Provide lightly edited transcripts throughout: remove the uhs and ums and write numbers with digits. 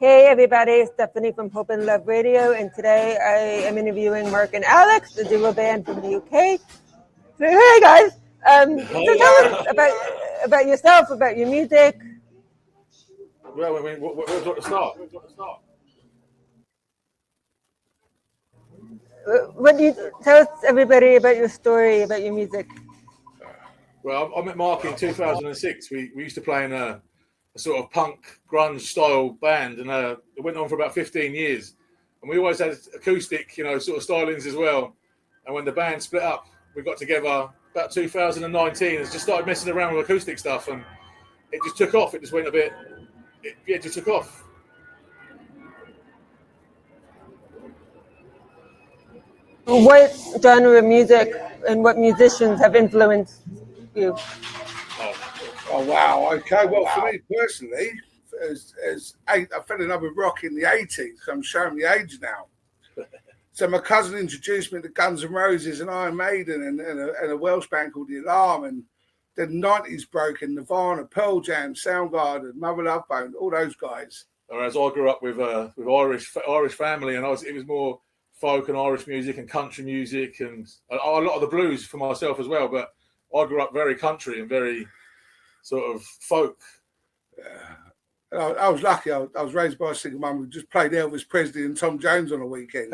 Hey everybody, Stephanie from Hope and Love Radio, and today I am interviewing Mark and Alex, the duo band from the UK. So, hey guys, so tell us about yourself, about your music. Well, I mean, where's to start? What do you tell us, everybody, about your story, about your music? Well, I met Mark in 2006. We used to play in a sort of punk grunge style band, and it went on for about 15 years. And we always had acoustic, sort of stylings as well. And when the band split up, we got together about 2019 and just started messing around with acoustic stuff, and it just took off. It just went a bit, it just took off. What genre of music and what musicians have influenced you? Oh wow! Okay, well for me personally, I fell in love with rock in the 80s. I'm showing the age now. So my cousin introduced me to Guns N' Roses and Iron Maiden and a Welsh band called The Alarm, and the 90s broke in Nirvana, Pearl Jam, Soundgarden, Mother Love Bone, all those guys. Whereas I grew up with Irish family, and it was more folk and Irish music and country music and a lot of the blues for myself as well. But I grew up very country and very sort of folk. I was lucky. I was raised by a single mum who just played Elvis Presley and Tom Jones on a weekend.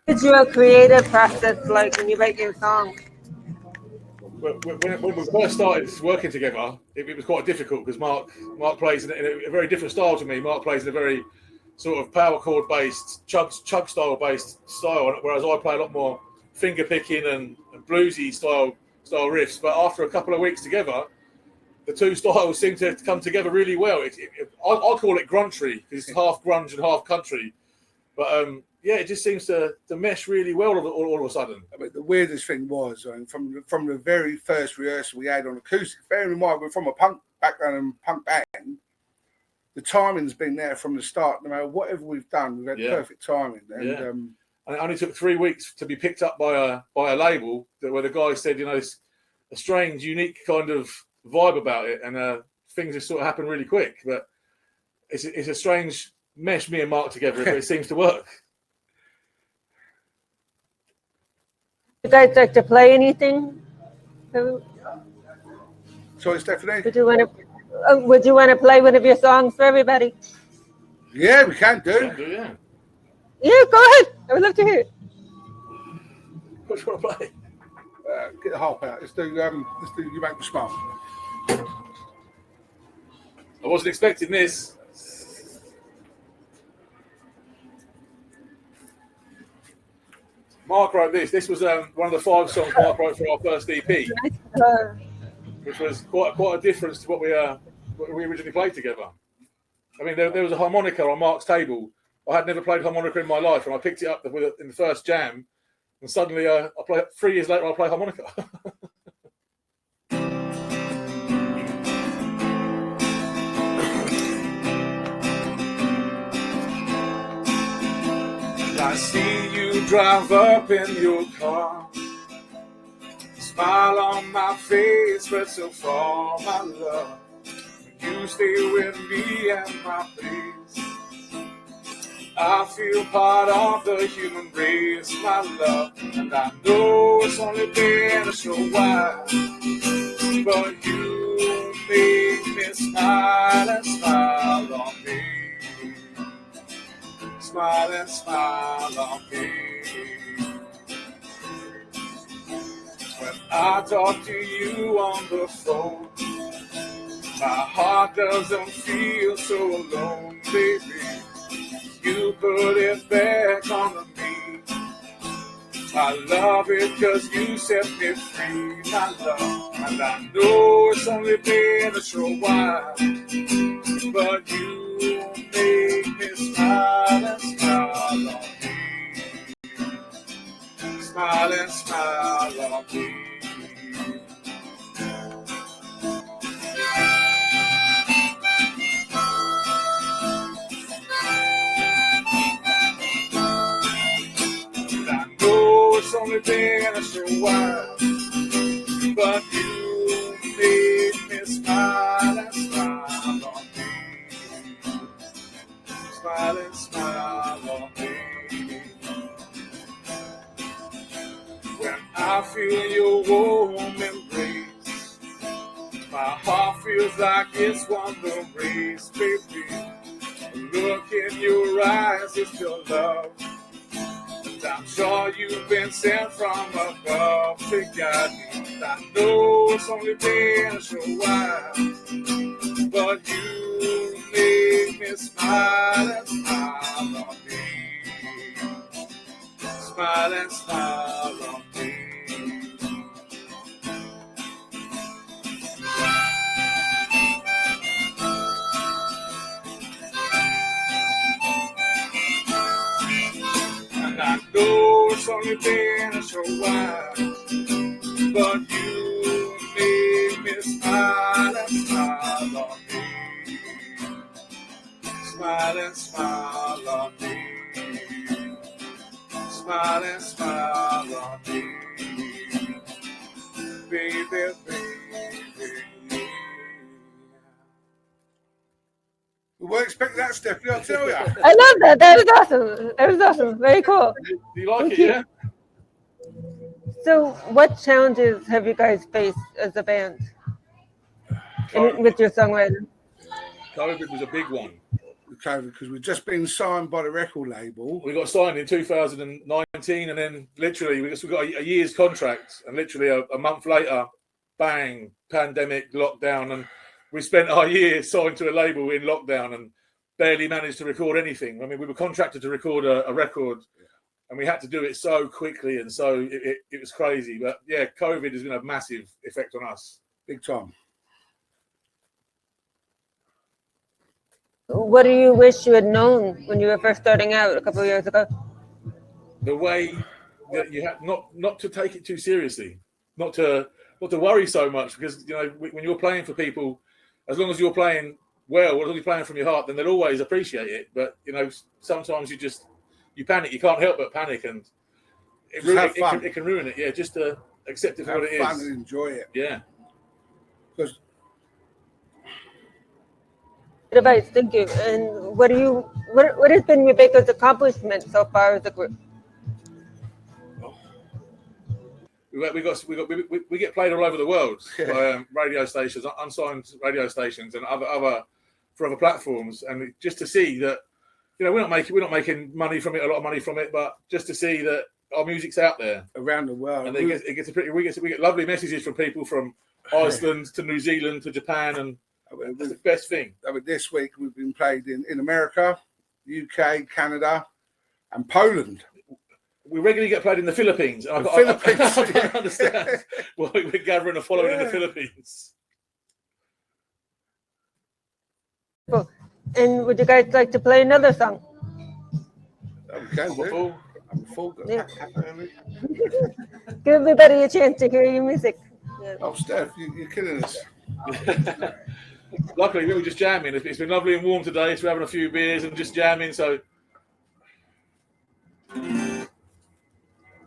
What's your creative process like when you write your songs? When we first started working together, it was quite difficult because Mark plays in a very different style to me. Mark plays in a very sort of power chord based, chug style based style, whereas I play a lot more finger picking and bluesy style riffs. But after a couple of weeks together, the two styles seem to come together really well. I call it grungery because it's half grunge and half country. But it just seems to mesh really well all of a sudden. I mean, the weirdest thing was from the very first rehearsal we had on acoustic. Bearing in mind we're from a punk background and punk band, the timing's been there from the start. No matter whatever we've done, we've had perfect timing. And it only took 3 weeks to be picked up by a label where the guy said, it's a strange, unique kind of vibe about it, and things just sort of happen really quick. But it's a strange mesh, me and Mark together, but it seems to work. You guys like to play anything? Sorry, Stephanie? Would you want to play one of your songs for everybody? Yeah, we can do. Yeah. Yeah, go ahead. I would love to hear it. What do you want to play? Get the harp out. Let's do You Make Me Smile. I wasn't expecting this. Mark wrote this. This was one of the 5 songs Mark wrote for our first EP, which was quite a difference to what we originally played together. I mean, there was a harmonica on Mark's table. I had never played harmonica in my life, and I picked it up in the first jam, and suddenly, 3 years later, I play harmonica. I see you drive up in your car, smile on my face, but so far, my love, you stay with me at my place. I feel part of the human race, my love, and I know it's only been a short while, but you make me smile and smile on me. Smile and smile on me. When I talk to you on the phone, my heart doesn't feel so alone, baby. You put it back on me. I love it cause you set me free, my love. And I know it's only been a short while, but you make me smile and smile on me. Smile and smile on me. It's only been a short while, but you made smile and smile on me. Smile and smile on me. When I feel your warm embrace, my heart feels like it's won the race, baby. Look in your eyes, it's your love. And I'm sure you've been sent from above to guide me. I know it's only been a short while, but you make me smile and smile on me. Smile and smile on me. And I know it's only been a short while, but you make me smile and smile on me. Smile and smile on me. Smile and smile on me. Baby, baby. We weren't expecting that, Stephanie, I'll tell you. I love that. That was awesome. That was awesome. Very cool. Do you like Thank it, you. yeah? So, what challenges have you guys faced as a band with your songwriting? COVID was a big one. Because we've just been signed by the record label. We got signed in 2019, and then literally we got a year's contract, and literally a month later, bang, pandemic, lockdown, and we spent our year signed to a label in lockdown and barely managed to record anything. I mean, we were contracted to record a record, and we had to do it so quickly, and so it was crazy. But yeah, COVID has been a massive effect on us. Big time. What do you wish you had known when you were first starting out a couple of years ago? The way that you have not to take it too seriously, not to worry so much, because you know when you're playing for people, as long as you're playing well, as long as you're playing from your heart, then they'll always appreciate it. But you know, sometimes you panic. You can't help but panic, and it can ruin it. Yeah, just to accept it for what it is. Have fun and enjoy it. Yeah. Because Good advice, thank you. And what has been your biggest accomplishment so far as a group? We get played all over the world by radio stations, unsigned radio stations, and other platforms. And just to see that, you know, we're not making money from it, a lot of money from it, but just to see that our music's out there around the world, and we get lovely messages from people from Iceland to New Zealand to Japan, and that's the best thing. This week we've been played in America, UK, Canada, and Poland. We regularly get played in the Philippines. I don't understand why we're gathering a following in the Philippines. Cool. And would you guys like to play another song? Okay, I'm full. Yeah. Give everybody a chance to hear your music. Yeah. Oh, Steph, you're killing us. Luckily, we were just jamming. It's been lovely and warm today, so we're having a few beers and just jamming. So,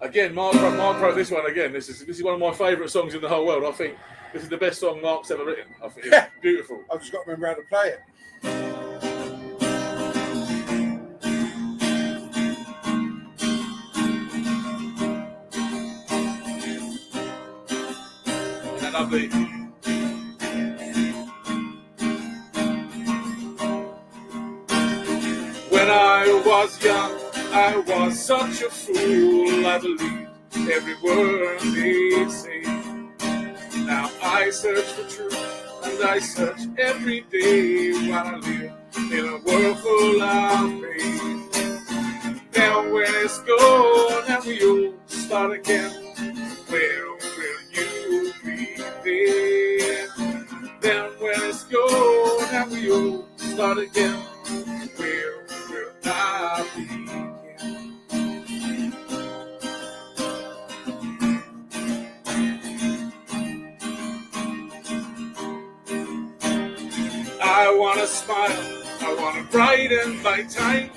again, Mark wrote this one again. This is one of my favourite songs in the whole world. I think this is the best song Mark's ever written. I think it's beautiful. I've just got to remember how to play it. Isn't that lovely? When I was young, I was such a fool. I believed every word they say. Now I search for truth, and I search every day while I live in a world full of pain. Then when it's gone and we all start again, where will you be there? Then when it's gone and we all start again, where will I be? I want to smile, I want to brighten my time.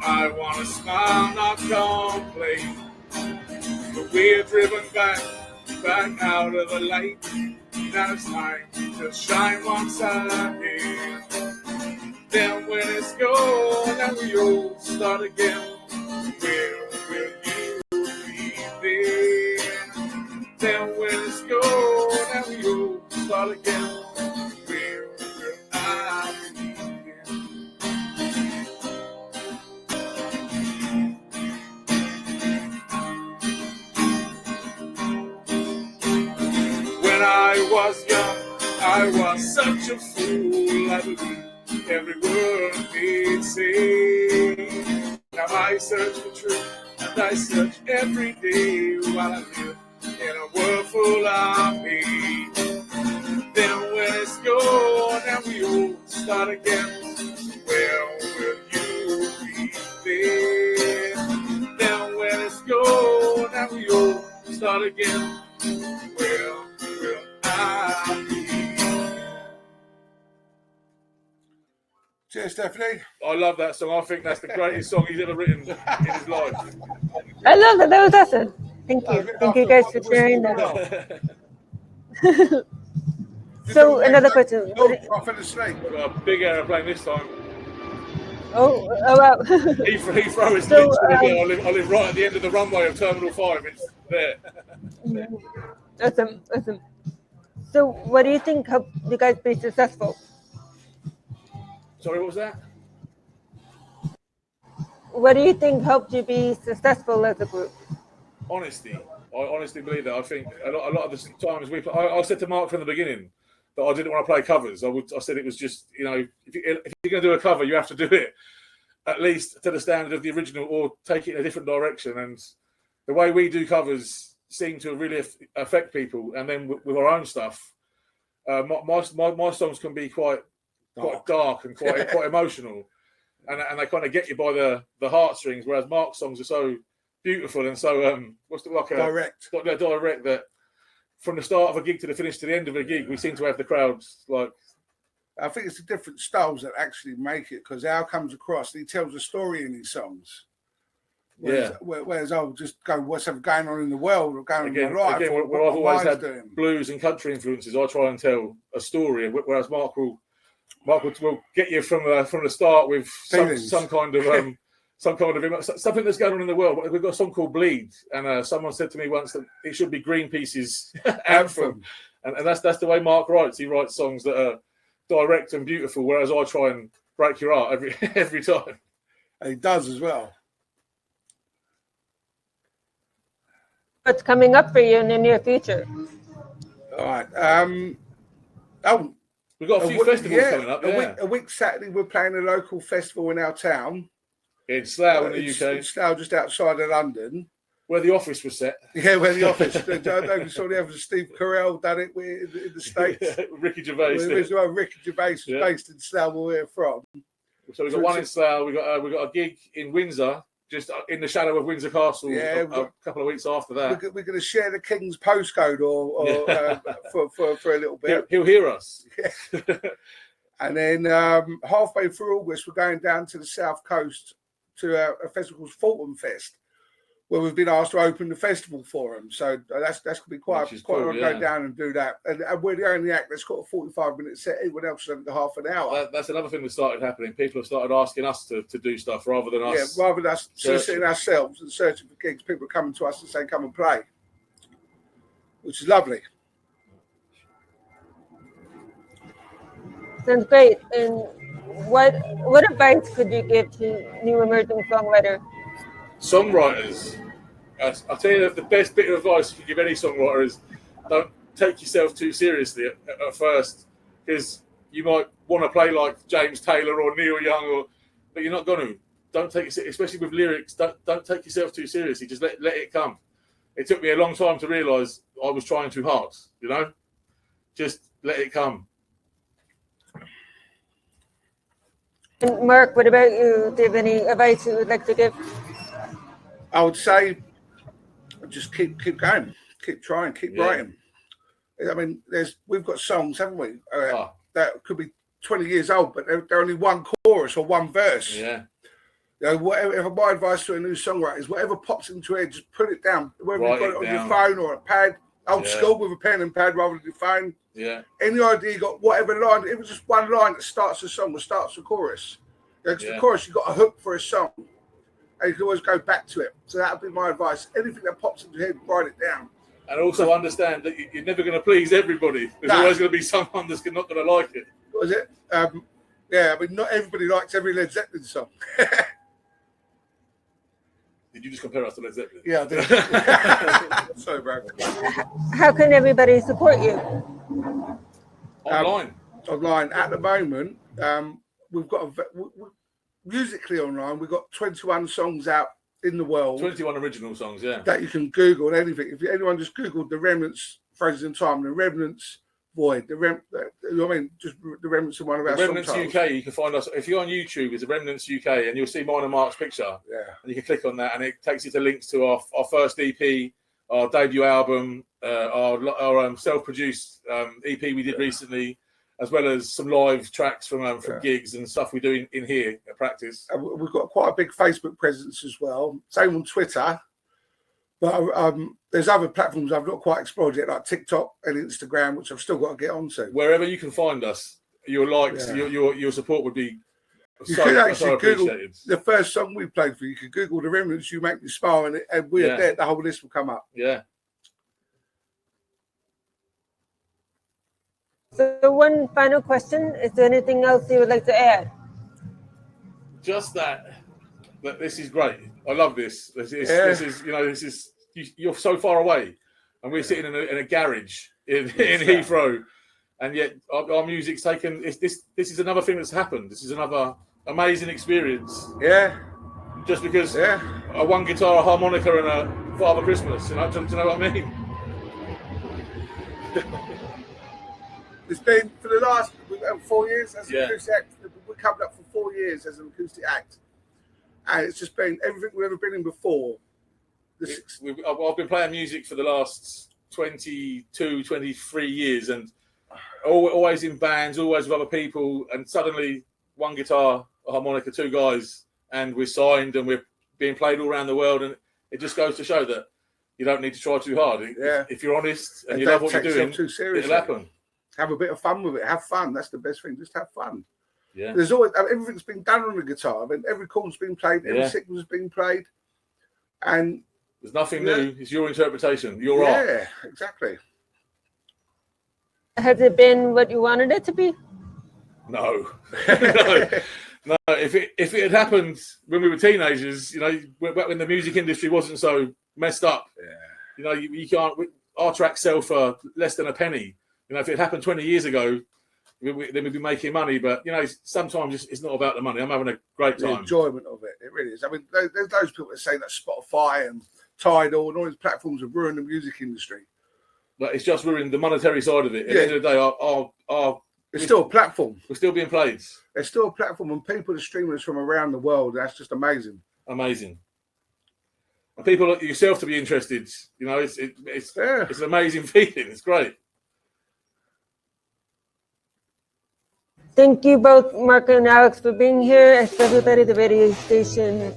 I want to smile, not complain. But we're driven back out of the light. Now it's time to shine once again. Then when it's gone and we all start again, where will you be then? Then when it's gone and we all start again, where will I be then? When I was young, I was such a fool. I believed every word they'd say. Now I search for truth, and I search every day while I live in a world full of hate. Then when it's gone and we all start again, where will you be then? Then when it's gone and we all start again, where will I be? Cheers, Stephanie. I love that song. I think that's the greatest song he's ever written in his life. I love that. That was awesome. Thank you. Thank you guys for sharing that. So another question. I fell asleep. Got a big aeroplane this time. Oh wow. Heathrow is So, literally I live right at the end of the runway of Terminal 5. It's there. Awesome. So what do you think helped you guys be successful? Sorry, what was that? What do you think helped you be successful as a group? Honesty. I honestly believe that. I think a lot of the times I said to Mark from the beginning that I didn't want to play covers. I said it was just, if you're going to do a cover, you have to do it at least to the standard of the original or take it in a different direction. And the way we do covers seem to really affect people. And then with our own stuff, my songs can be quite dark and quite emotional, and they kind of get you by the heartstrings. Whereas Mark's songs are so beautiful and so direct. Direct that from the start of a gig to the finish to the end of a gig, we seem to have the crowds like. I think it's the different styles that actually make it, because Al comes across, he tells a story in his songs. Whereas I'll just go, what's going on in the world or going on in my life? Again, where I've always had blues and country influences, I try and tell a story. Whereas Mark will get you from the start with some kind of something that's going on in the world. We've got a song called Bleed, and someone said to me once that it should be Greenpeace's anthem, and that's the way Mark writes. He writes songs that are direct and beautiful, whereas I try and break your heart every time. And he does as well. What's coming up for you in the near future? All right. We've got a few festivals coming up. A week Saturday, we're playing a local festival in our town. In Slough, in the UK. In Slough, just outside of London. Where the office was set. Yeah, where the office. I don't know if you saw the episode. Steve Carell done it in the States. Ricky Gervais. Ricky Gervais was based in Slough, where we're from. So we've got one in Slough. We've got a gig in Windsor, just in the shadow of Windsor Castle. Yeah, a couple of weeks after that. We're going to share the King's postcode for a little bit. He'll hear us. Yeah. And then halfway through August, we're going down to the south coast to a festival called Fulton Fest, where we've been asked to open the festival for them. So that's going to be quite cool, go down and do that. And we're the only act that's got a 45-minute set. Everyone else has only half an hour. That's another thing that started happening. People have started asking us to do stuff rather than us. Yeah, rather than us soliciting ourselves and searching for gigs. People are coming to us and saying, come and play, which is lovely. Sounds great. And what advice could you give to new emerging songwriters? I'll tell you the best bit of advice you can give any songwriter is don't take yourself too seriously at first, because you might want to play like James Taylor or Neil Young, but you're not going to. Don't take it, especially with lyrics. Don't take yourself too seriously. Just let it come. It took me a long time to realise I was trying too hard. Just let it come. And Mark, what about you? Do you have any advice you would like to give? I would say just keep going, keep trying, keep writing. I mean, we've got songs, haven't we? That could be 20 years old, but they're only one chorus or one verse. Yeah. Whatever my advice to a new songwriter is, whatever pops into your head, just put it down. Whether you've got it on your phone or a pad, Old school with a pen and pad rather than your phone. Yeah. Any idea you got, whatever line, it was just one line that starts a song or starts the chorus. Because the chorus, you got a hook for a song. And you can always go back to it. So that would be my advice. Anything that pops into your head, write it down. And also understand that you're never going to please everybody. There's always going to be someone that's not going to like it. What was it? Yeah, I mean, not everybody likes every Led Zeppelin song. Did you just compare us to Led Zeppelin? Yeah, I did. Sorry, bro. How can everybody support you? Online. Online. At the moment, we've got musically online, we've got 21 songs out in the world. 21 original songs, yeah. That you can Google anything. If anyone just Googled the Remnants, Phrases in Time, the Remnants Void, just the Remnants in one of our songs. Remnants UK, you can find us. If you're on YouTube, it's the Remnants UK, and you'll see mine and Mark's picture. Yeah. And you can click on that, and it takes you to links to our first EP, our debut album, our self-produced EP we did recently, as well as some live tracks from gigs and stuff we do in here at practice. We've got quite a big Facebook presence as well. Same on Twitter. But there's other platforms I've not quite explored yet, like TikTok and Instagram, which I've still got to get onto. Wherever you can find us, your likes, your support would be you could actually Google appreciated. The first song we played for you. You could Google the Remnants, You Make Me Smile, and we're there. The whole list will come up. Yeah. So one final question. Is there anything else you would like to add? Just that this is great. I love this. This is you're so far away, and we're sitting in a garage in Heathrow, and yet our music's taken. This is another thing that's happened. This is another amazing experience. Yeah. Just because a one guitar, a harmonica, and a Father Christmas. Do you know what I mean? It's been for the last 4 years as an acoustic act. We're coming up for 4 years as an acoustic act. And it's just been everything we've ever been in before. I've been playing music for the last 22, 23 years, and always in bands, always with other people, and suddenly one guitar, a harmonica, two guys, and we're signed and we're being played all around the world, and it just goes to show that you don't need to try too hard. If you're honest and you love what you're doing, it'll happen. Have a bit of fun with it. Have fun. That's the best thing. Just have fun. Yeah. There's always everything's been done on the guitar. I mean, every chord's been played, every signal's been played, and there's nothing new. It's your interpretation, your art. Yeah, exactly. Has it been what you wanted it to be? No. No. If it had happened when we were teenagers, back when the music industry wasn't so messed up, you can't. Our tracks sell for less than a penny. If it happened 20 years ago, then we'd be making money. But, sometimes it's not about the money. I'm having a great time. The enjoyment of it. It really is. I mean, there's those people that say that Spotify and Tidal and all these platforms have ruined the music industry. But it's just ruined the monetary side of it. At the end of the day, it's still a platform. We're still being played. It's still a platform, and people are streaming us from around the world. That's just amazing. Amazing. And people like yourself to be interested, it's an amazing feeling. It's great. Thank you both, Mark and Alex, for being here. Ask everybody, the radio station.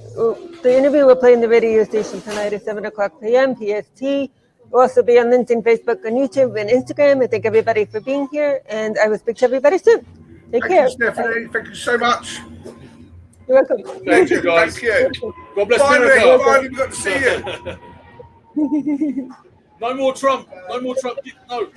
The interview will play in the radio station tonight at 7:00 p.m. PST. We'll also be on LinkedIn, Facebook, and YouTube, and Instagram. I thank everybody for being here, and I will speak to everybody soon. Take care. Thank you, Stephanie. Thank you so much. You're welcome. Thank you, guys. Thank you. God bless America. Finally, we got to see you. No more Trump. No more Trump. No.